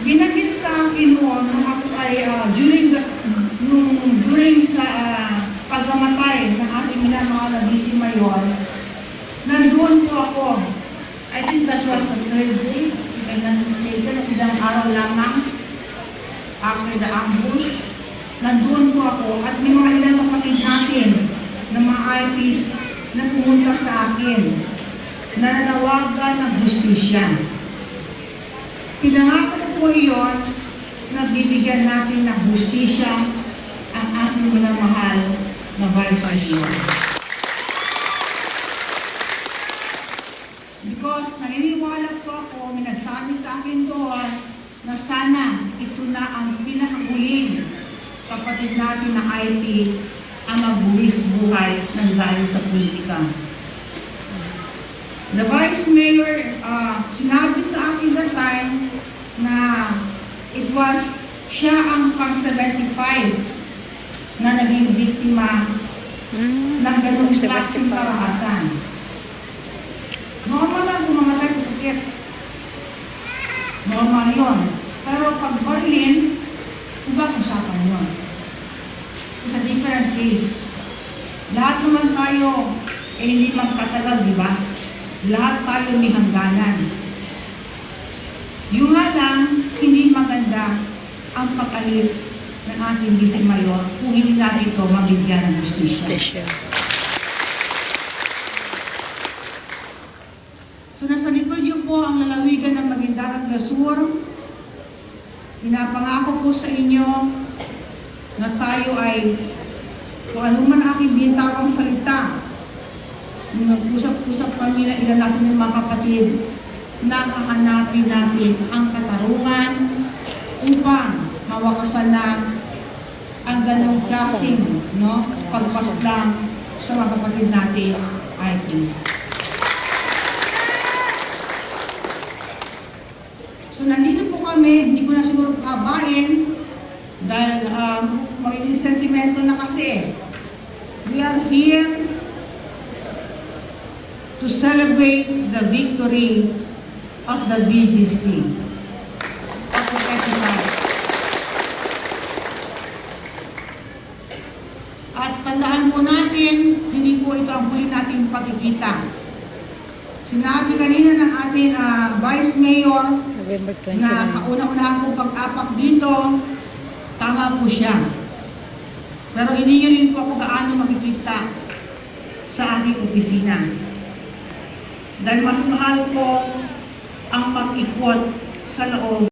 Binanggit sa akin noon nung ako ay during sa pagkamatay ng ating minamahal na BC Mayor, nandun po ako. I think that was the third day, if I'm not mistaken, ilang araw lamang after the ambush. Nandun po ako at may mga ilang kapatid natin na mga IPs na pumunta sa akin na nanawagan ng justisya. Pinangako ko po iyon na bibigyan natin ng justisya ang ating minamahal na Vice Mayor. Because naniniwala po ako, may nagsabi sa akin doon na sana ito na ang pinakahuling kapatid natin na IT ang magbuwis buhay ng dahil sa politika. The Vice Mayor, sinabi sa akin that time na it was siya ang pang-75 na naging biktima ng ganung klaseng karahasan. Normal lang bumamatay sa sakit. Normal yun. Pero pag barlin, ibang usapan yun. It's a different case. Lahat naman tayo, hindi magkatagal, di ba? Lahat tayo may hangganan. Yung nga lang, hindi maganda ang pag-alis ng ating Vice Mayor kung hindi natin ito mabigyan ng justisya. So nasa likod niyo po ang lalawigan ng Maguindanao del Sur. Pinapangako po sa inyo na tayo ay kung anuman aking bintawang salita, nag-usap-usap kami na ilan natin ng mga kapatid na hahanapin natin ang katarungan upang mawakasan na ang ganong klaseng pagpaslang sa mga kapatid natin IPs. So nandito po kami, hindi ko na siguro kabain dahil magiging sentimento na kasi. We are here to celebrate the victory of the BGC. At tandaan po natin, hindi po ito ang huli nating pagkikita. Sinabi kanina ng ating Vice Mayor na kauna-unahan po pag-apak dito, tama po siya. Pero hindi nyo rin po ako gaano makikita sa ating opisina. Dahil mas mahal po ang mag-ikot sa loob